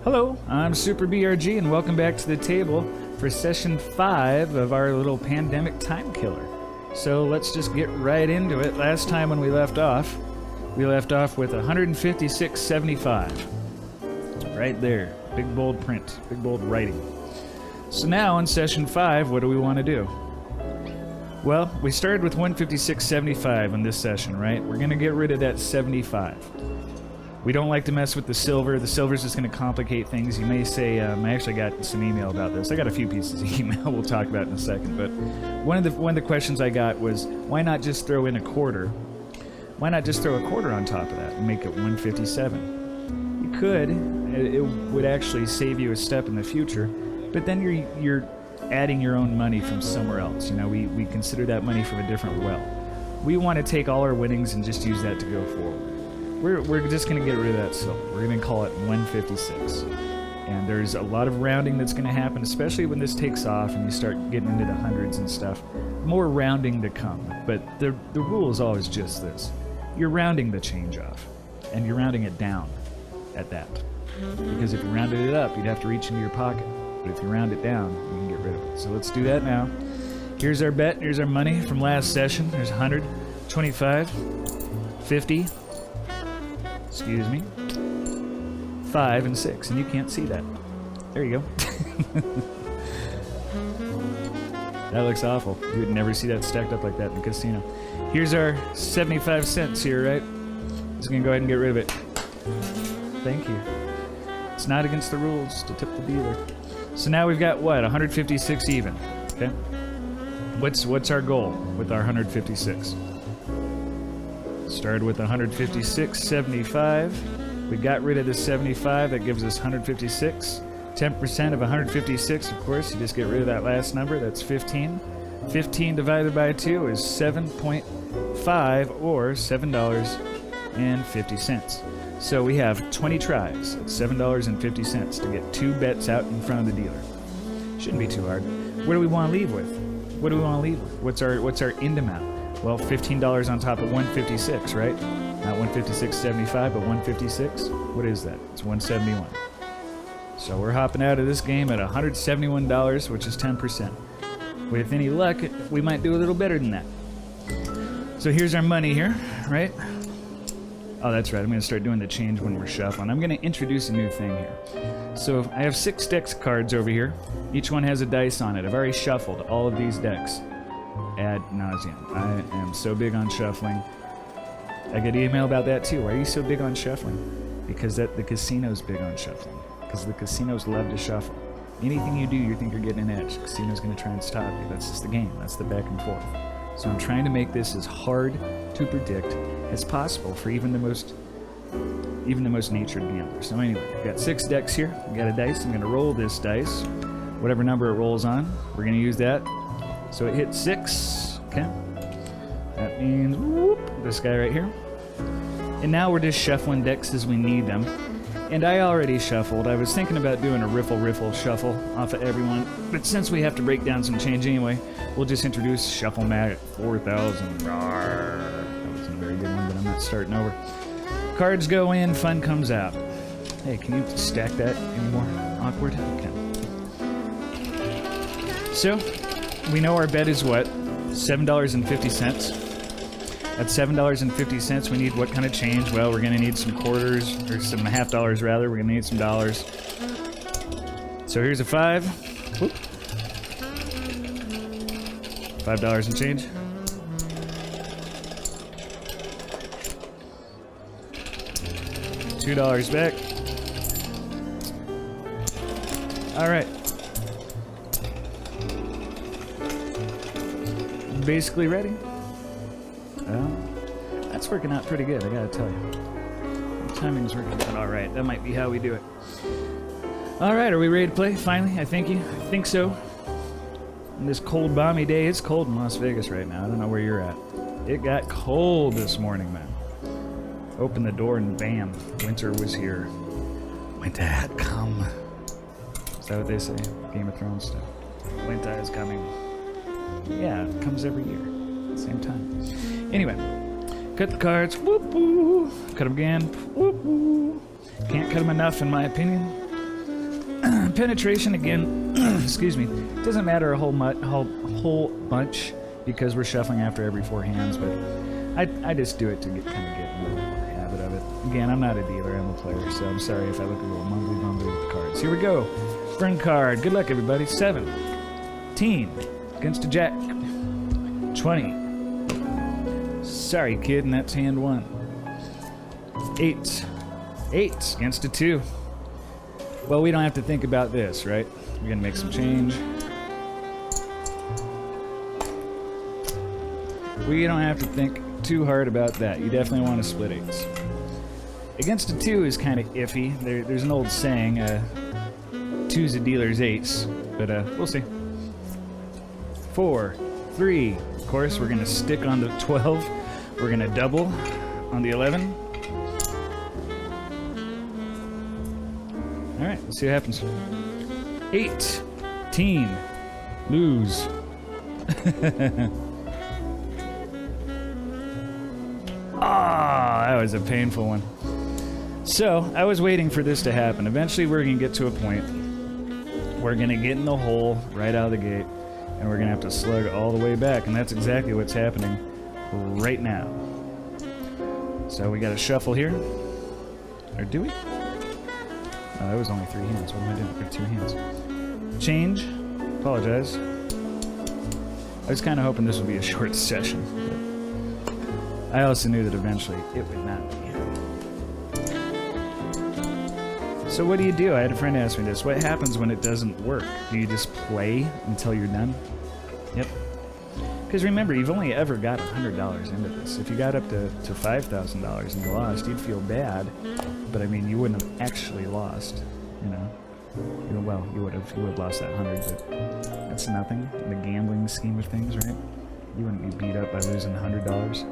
Hello, I'm Super BRG and welcome back to the table for session 5 of our little pandemic time killer. So let's just get right into it. Last time when we left off with 156.75. Right there, big bold print, big bold writing. So now in session 5, what do we want to do? Well, we started with 156.75 in this session, right? We're going to get rid of that 75. We don't like to mess with the silver. The silver's just going to complicate things. You may say, I actually got some email about this. I got a few pieces of email we'll talk about in a second. But one of the questions I got was, why not just throw in a quarter? Why not just throw a quarter on top of that and make it 157? You could. It would actually save you a step in the future. But then you're adding your own money from somewhere else. You know, we consider that money from a different well. We want to take all our winnings and just use that to go forward. We're just going to get rid of that silver. We're going to call it 156. And there's a lot of rounding that's going to happen, especially when this takes off and you start getting into the hundreds and stuff. More rounding to come. But the rule is always just this. You're rounding the change off. And you're rounding it down at that. Because if you rounded it up, you'd have to reach into your pocket. But if you round it down, you can get rid of it. So let's do that now. Here's our bet. Here's our money from last session. There's 100, 25, 50, excuse me, 5 and 6, and you can't see that. There you go. That looks awful. You would never see that stacked up like that in the casino. Here's our 75 cents here, right? Just gonna go ahead and get rid of it. Thank you. It's not against the rules to tip the dealer. So now we've got what? 156 even. Okay. What's our goal with our 156? Started with 156.75. We got rid of the 75. That gives us 156. 10% of 156, of course, you just get rid of that last number. That's 15. 15 divided by 2 is 7.5 or $7.50. So we have 20 tries at $7.50 to get 2 bets out in front of the dealer. Shouldn't be too hard. What do we want to leave with? What do we want to leave with? What's our end amount? Well, $15 on top of 156, right? Not 156.75, but 156. What is that? It's 171. So we're hopping out of this game at $171, which is 10%. With any luck, we might do a little better than that. So here's our money here, right? Oh, that's right. I'm going to start doing the change when we're shuffling. I'm going to introduce a new thing here. So I have 6 decks cards over here. Each one has a dice on it. I've already shuffled all of these decks ad nauseum. I am so big on shuffling. I get email about that too. Why are you so big on shuffling? Because the casino's big on shuffling. Because the casinos love to shuffle. Anything you do, you think you're getting an edge. The casino's going to try and stop you. That's just the game. That's the back and forth. So I'm trying to make this as hard to predict as possible for even the most natured gambler. So anyway, I've got 6 decks here. I've got a dice. I'm going to roll this dice. Whatever number it rolls on, we're going to use that. So it hit 6. Okay. That means whoop, this guy right here. And now we're just shuffling decks as we need them. And I already shuffled. I was thinking about doing a riffle shuffle off of everyone. But since we have to break down some change anyway, we'll just introduce Shuffle Mag at 4,000. That wasn't a very good one, but I'm not starting over. Cards go in, fun comes out. Hey, can you stack that anymore? Awkward? Okay. So, we know our bet is what? $7.50. At $7.50, we need what kind of change? Well, we're going to need some quarters, or some half dollars rather. We're going to need some dollars. So here's a 5. Whoop. $5 and change. $2 back. All right. Basically ready. Well, that's working out pretty good, I gotta tell you. The timing's working out all right. That might be how we do it. All right, are we ready to play? Finally, I think so. On this cold, balmy day, it's cold in Las Vegas right now. I don't know where you're at. It got cold this morning, man. Opened the door and bam, winter was here. Winter had come. Is that what they say? Game of Thrones stuff. Winter is coming. Yeah, it comes every year. Same time. Anyway, cut the cards. Whoop whoop. Cut them again. Whoop whoop. Can't cut them enough, in my opinion. penetration again, excuse me, doesn't matter a whole bunch because we're shuffling after every 4 hands, but I just do it to kind of get into the habit of it. Again, I'm not a dealer, I'm a player, so I'm sorry if I look a little mumbly with the cards. Here we go. Burn card. Good luck, everybody. 17 against a jack. 20. Sorry, kid, and that's hand 1. 8. 8 against a 2. Well, we don't have to think about this, right? We're gonna make some change. We don't have to think too hard about that. You definitely want to split 8s. Against a 2 is kind of iffy. There's an old saying, 2's a dealer's 8s, but we'll see. 4, 3. Of course, we're gonna stick on the 12. We're gonna double on the 11. All right, let's see what happens. 18. Lose. Ah, that was a painful one. So, I was waiting for this to happen. Eventually, we're going to get to a point. We're going to get in the hole right out of the gate, and we're going to have to slug all the way back, and that's exactly what's happening right now. So, we got to shuffle here. Or do we? Oh, that was only 3 hands. What am I doing? I got 2 hands. Change. Apologize. I was kind of hoping this would be a short session, but I also knew that eventually it would not be. So what do? I had a friend ask me this. What happens when it doesn't work? Do you just play until you're done? Yep. Because remember, you've only ever got $100 into this. If you got up to $5,000 and you lost, you'd feel bad. But I mean, you wouldn't have actually lost, you know. Well, you would have lost that 100, but that's nothing in the gambling scheme of things, right? You wouldn't be beat up by losing $100.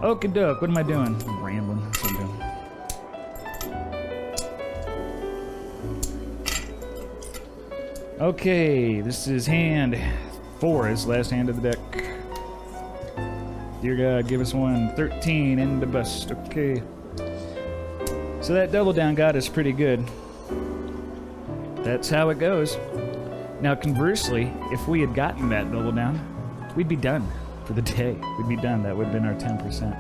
Okie doke, what am I doing? I'm rambling. That's what I'm doing. Okay, this is hand 4, is last hand of the deck. Dear God, give us one. 13 in the bust. Okay. So that double down got us pretty good. That's how it goes. Now, conversely, if we had gotten that double down, we'd be done for the day. We'd be done. That would have been our 10%.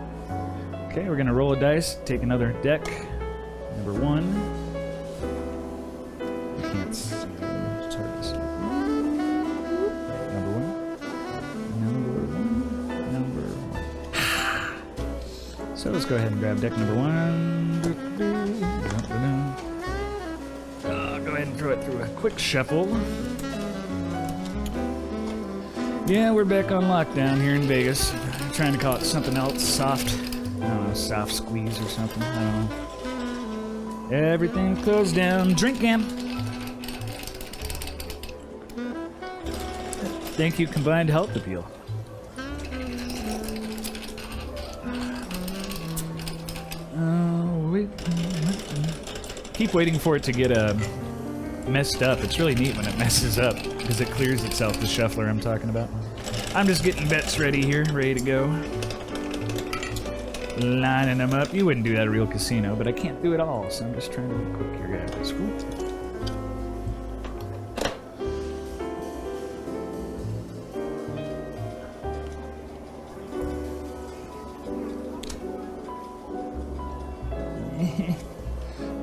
Okay, we're going to roll a dice, take another deck. Number 1. I can't see. It's hard to see. Number 1. So let's go ahead and grab deck number 1. Go ahead and throw it through a quick shuffle. Yeah, we're back on lockdown here in Vegas. I'm trying to call it something else, soft. I don't know, soft squeeze or something. I don't know. Everything closed down. Drink game. Thank you, Combined Health Appeal. Keep waiting for it to get messed up. It's really neat when it messes up because it clears itself, the shuffler I'm talking about. I'm just getting bets ready here, ready to go. Lining them up. You wouldn't do that at a real casino, but I can't do it all, so I'm just trying to be quick here, guys. Cool.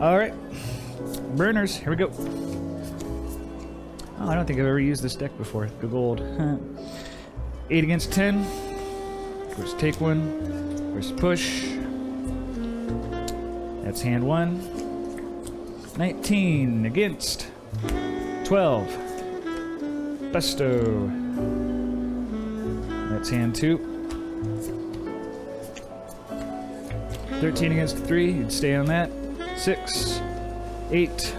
All right, burners, here we go. Oh, I don't think I've ever used this deck before. The gold. 8 against 10. Of course, take one. Of course, push. That's hand 1. 19 against 12. Busto. That's hand 2. 13 against 3. You'd stay on that. 6, 8,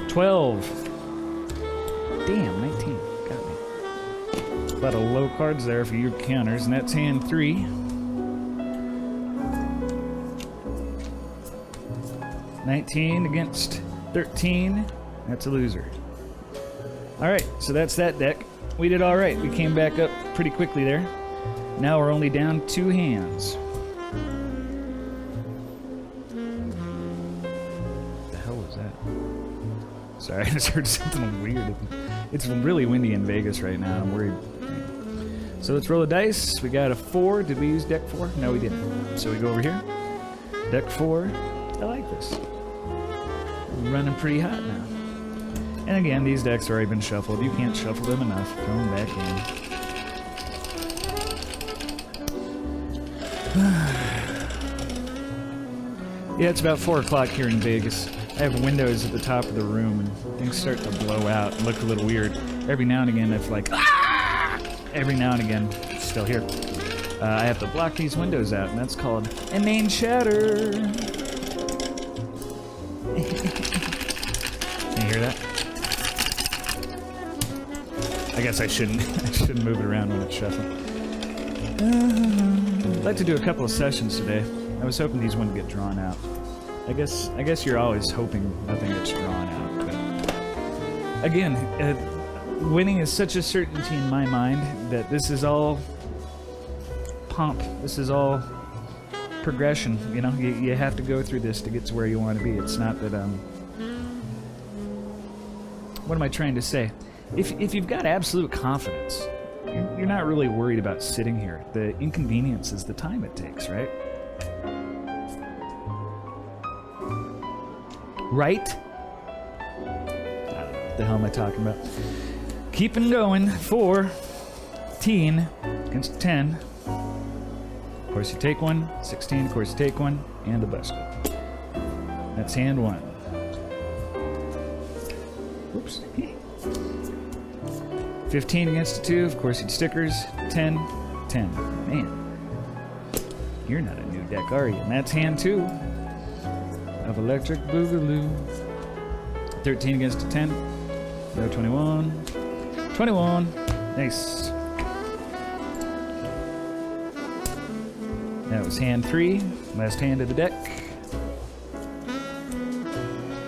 12. Damn, 19. Got me. A lot of low cards there for your counters, and that's hand 3. 19 against 13. That's a loser. Alright, so that's that deck. We did alright. We came back up pretty quickly there. Now we're only down 2 hands. Sorry, I just heard something weird. It's really windy in Vegas right now. I'm worried. So let's roll a dice. We got a 4. Did we use deck 4? No, we didn't. So we go over here. Deck 4. I like this. We're running pretty hot now. And again, these decks have already been shuffled. You can't shuffle them enough. Throw them back in. Yeah, it's about 4 o'clock here in Vegas. I have windows at the top of the room, and things start to blow out and look a little weird. Every now and again, it's like, ah! Every now and again, it's still here. I have to block these windows out, and that's called a main shatter. Can you hear that? I guess I shouldn't. I shouldn't move it around when it's shuffling. I'd like to do a couple of sessions today. I was hoping these wouldn't get drawn out. I guess you're always hoping nothing gets drawn out. But again, winning is such a certainty in my mind that this is all pomp. This is all progression. You know, you have to go through this to get to where you want to be. It's not that what am I trying to say? If you've got absolute confidence, you're not really worried about sitting here. The inconvenience is the time it takes, right? Right? I don't know. What the hell am I talking about? Keeping going. 14 against 10. Of course you take one. 16, of course you take one. And a bust. That's hand 1. Whoops. 15 against a 2. Of course you'd stickers. 10. 10. Man. You're not a new deck, are you? And that's hand 2. Of Electric Boogaloo. 13 against a 10. No 21. 21. Nice. That was hand 3. Last hand of the deck.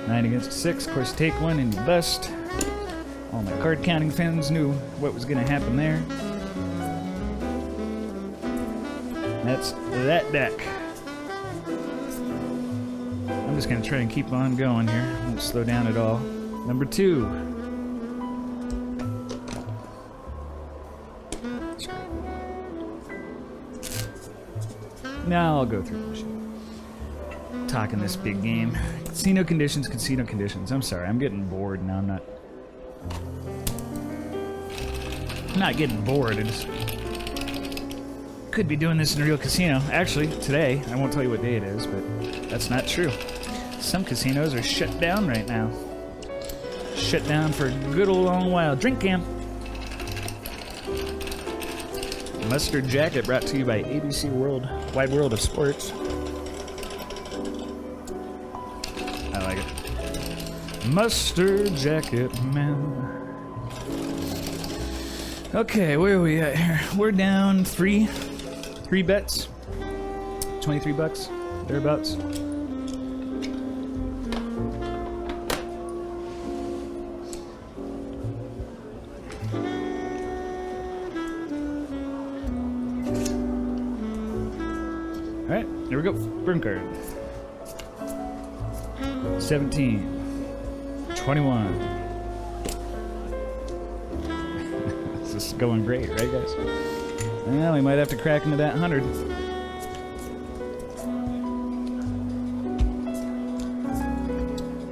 9 against a 6. Of course, you take one and you bust. All my card counting fans knew what was going to happen there. That's that deck. I'm just going to try and keep on going here. I won't slow down at all. Number 2. Now I'll go through the machine. Talking this big game. Casino conditions, casino conditions. I'm sorry, I'm getting bored now. I'm not getting bored. I just could be doing this in a real casino. Actually, today, I won't tell you what day it is, but that's not true. Some casinos are shut down right now. Shut down for a good old long while. Drink cam. Mustard Jacket brought to you by ABC World, Wide World of Sports. I like it. Mustard Jacket, man. Okay, where are we at here? We're down 3 bets. 23 bucks, thereabouts. Alright, here we go. Burn card. 17. 21. This is going great, right, guys? Well, we might have to crack into that 100.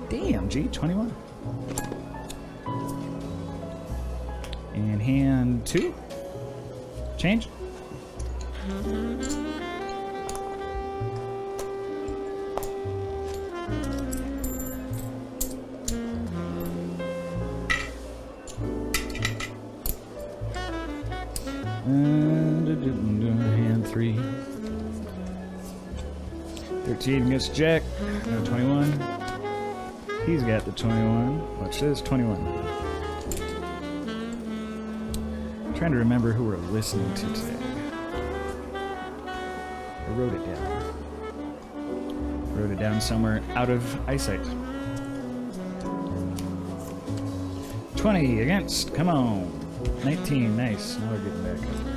Damn, G, 21. And hand 2. Change. Hand 3. 13 against Jack. No 21. He's got the 21. Watch this, 21. I'm trying to remember who we're listening to today. I wrote it down. Wrote it down somewhere out of eyesight. 20 against. Come on. 19. Nice. Now we're getting back up there.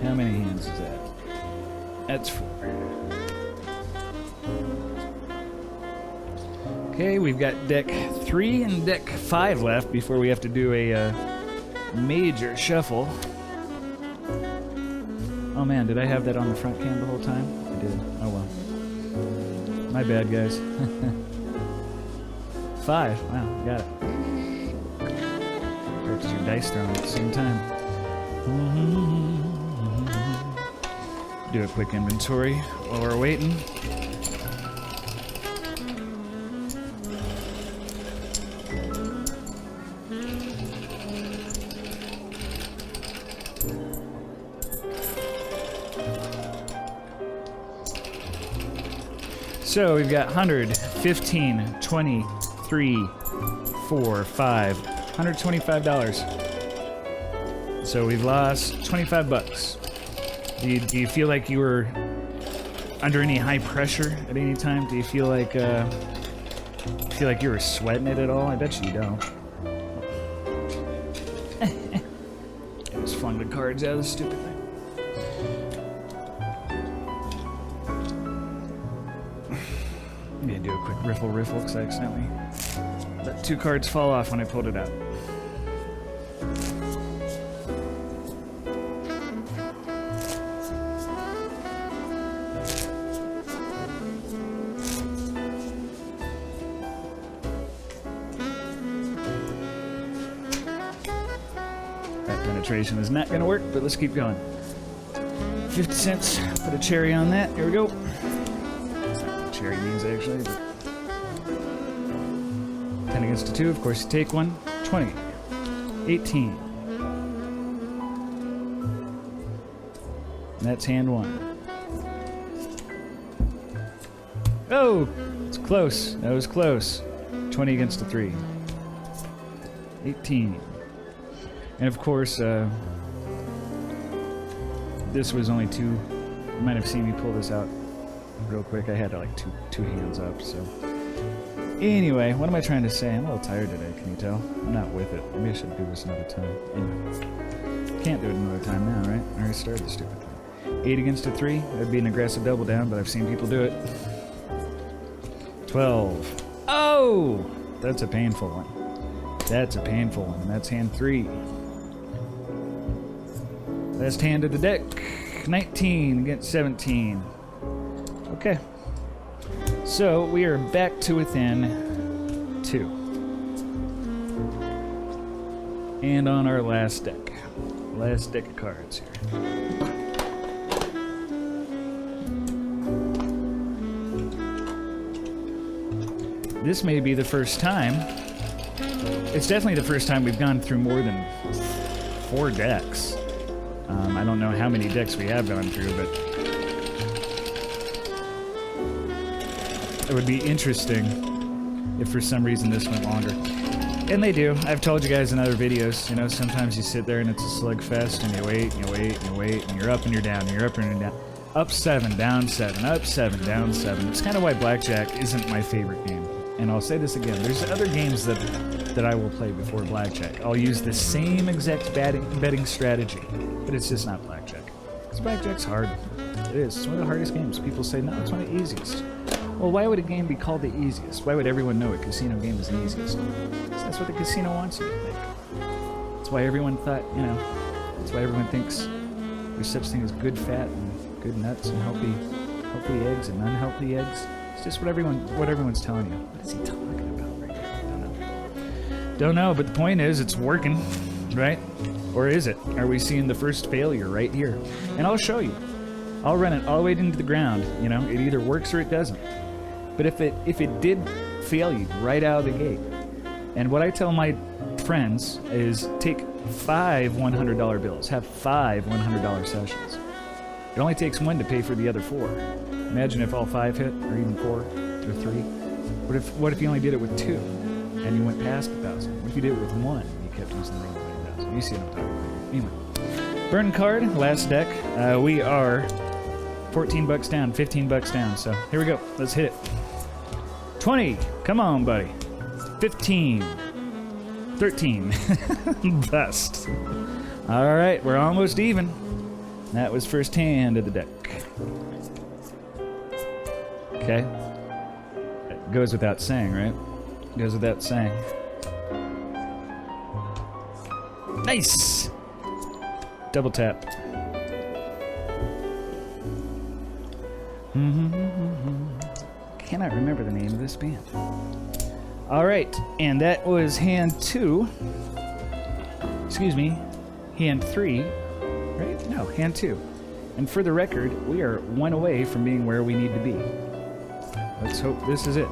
How many hands is that? That's 4. Okay, we've got deck 3 and deck 5 left before we have to do a major shuffle. Oh man, did I have that on the front cam the whole time? I did. Oh well. My bad, guys. 5. Wow, got it. Practice your dice throwing at the same time. Do a quick inventory while we're waiting. So we've got 100, 15, 20, 3, 4, 5, $125. So we've lost 25 bucks. Do you feel like you were under any high pressure at any time? Do you feel like you were sweating it at all? I bet you don't. I just flung the cards out of the stupid thing. I'm gonna do a quick riffle because I accidentally let 2 cards fall off when I pulled it out. That penetration is not gonna work, but let's keep going. 50 cents, put a cherry on that. Here we go. Cherry means actually, but 10 against a 2, of course you take one. 20, 18. And that's hand 1. Oh, it's close. That was close. 20 against a 3. 18. And of course, this was only 2. You might have seen me pull this out real quick. I had like two hands up, so. Anyway, what am I trying to say? I'm a little tired today, can you tell? I'm not with it. Maybe I should do this another time. Anyway. Can't do it another time now, right? I already started the stupid thing. 8 against a 3. That'd be an aggressive double down, but I've seen people do it. 12. Oh! That's a painful one. That's a painful one. That's hand 3. Last hand of the deck. 19 against 17. Okay. So we are back to within 2. And on our last deck. Last deck of cards here. This may be the first time. It's definitely the first time we've gone through more than 4 decks. I don't know how many decks we have gone through, but it would be interesting if for some reason this went longer. And they do. I've told you guys in other videos, you know, sometimes you sit there and it's a slugfest and you wait and you wait and you wait and you're up and you're down and you're up and you're down. Up 7, down 7, up 7, down 7. It's kind of why Blackjack isn't my favorite game. And I'll say this again, there's other games that I will play before Blackjack. I'll use the same exact betting strategy, but it's just not Blackjack. Because Blackjack's hard. It is. It's one of the hardest games. People say, no, it's one of the easiest. Well, why would a game be called the easiest? Why would everyone know a casino game is the easiest? Because that's what the casino wants you to think. That's why everyone thought, you know, that's why everyone thinks there's such thing as good fat and good nuts and healthy eggs and unhealthy eggs. It's just what everyone's telling you. What is he talking about right now? Don't know, but the point is it's working, right? Or is it? Are we seeing the first failure right here? And I'll show you. I'll run it all the way into the ground, you know? It either works or it doesn't. But if it did fail you right out of the gate, and what I tell my friends is take 5 $100 bills, have 5 $100 sessions. It only takes 1 to pay for the other 4. Imagine if all 5 hit, or even 4, or 3. What if you only did it with 2, and you went past 1,000? What if you did it with 1, and you kept using the wrong 1,000? You see what I'm talking about. Anyway, burn card, last deck. We are 14 bucks down, 15 bucks down. So here we go. Let's hit it. 20. Come on, buddy. 15. 13. Bust. All right, we're almost even. That was first hand of the deck. Okay. That goes without saying, right? Goes without saying. Nice! Double tap. Cannot remember the name of this band. Alright, and that was hand 2. Excuse me, hand 3. Right? No, hand 2. And for the record, we are 1 away from being where we need to be. Let's hope this is it.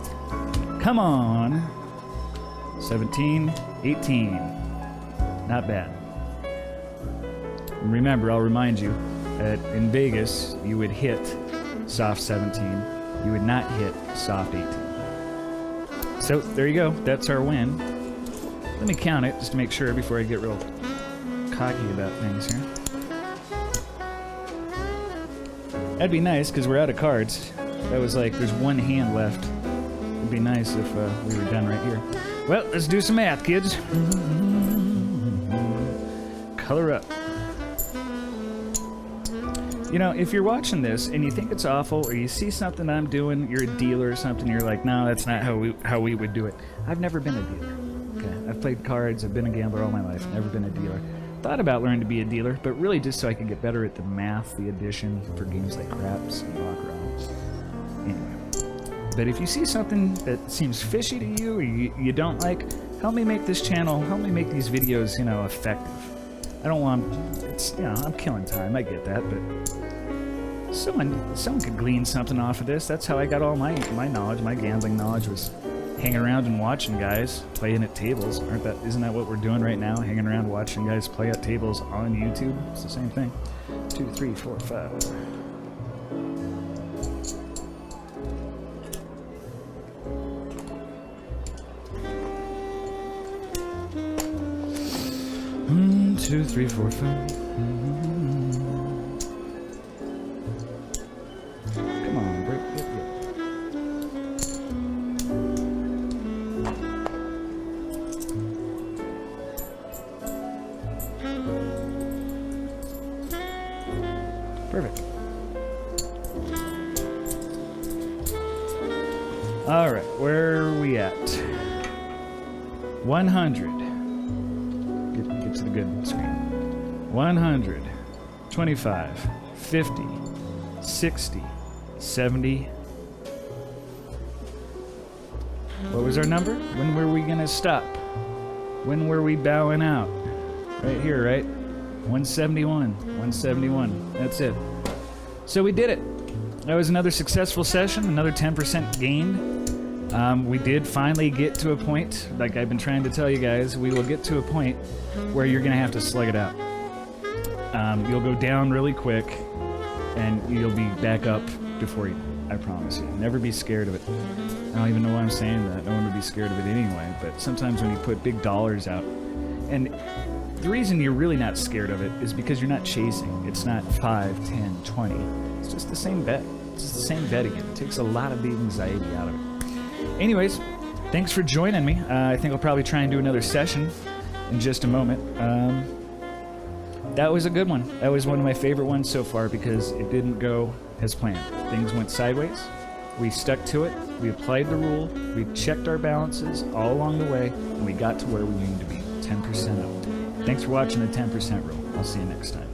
Come on! 17, 18. Not bad. And remember, I'll remind you that in Vegas, you would hit soft 17. You would not hit soft 18. So, there you go. That's our win. Let me count it just to make sure before I get real cocky about things here. That'd be nice, because we're out of cards. That was like, there's one hand left. It'd be nice if we were done right here. Well, let's do some math, kids. Color up. You know, if you're watching this and you think it's awful, or you see something I'm doing, you're a dealer or something, you're like, no, that's not how we would do it. I've never been a dealer. Okay, I've played cards, I've been a gambler all my life, never been a dealer. Thought about learning to be a dealer, but really just so I could get better at the math, the addition for games like craps and baccarat. Anyway, but if you see something that seems fishy to you, or you don't like, help me make this channel, help me make these videos, you know, effective. I don't want, it's, you know, I'm killing time, I get that, but someone could glean something off of this. That's how I got all my knowledge, my gambling knowledge was hanging around and watching guys playing at tables. Isn't that what we're doing right now? Hanging around watching guys play at tables on YouTube? It's the same thing. 2, 3, 4, 5. Two, 3, 4, 5. Come on, break it. Perfect. All right, where are we at? 100. Get to the good screen. 100, 25, 50, 60, 70. What was our number? When were we gonna stop? When were we bowing out? Right here, right? 171, 171. That's it. So we did it. That was another successful session, another 10% gained. We did finally get to a point, like I've been trying to tell you guys, we will get to a point where you're going to have to slug it out. You'll go down really quick, and you'll be back up before you, I promise you. Never be scared of it. I don't even know why I'm saying that. No one would be scared of it anyway, but sometimes when you put big dollars out, and the reason you're really not scared of it is because you're not chasing. It's not 5, 10, 20. It's just the same bet. It's just the same bet again. It takes a lot of the anxiety out of it. Anyways, thanks for joining me. I think I'll probably try and do another session in just a moment. That was a good one. That was one of my favorite ones so far because it didn't go as planned. Things went sideways. We stuck to it. We applied the rule. We checked our balances all along the way, and we got to where we needed to be, 10% up. Thanks for watching the 10% rule. I'll see you next time.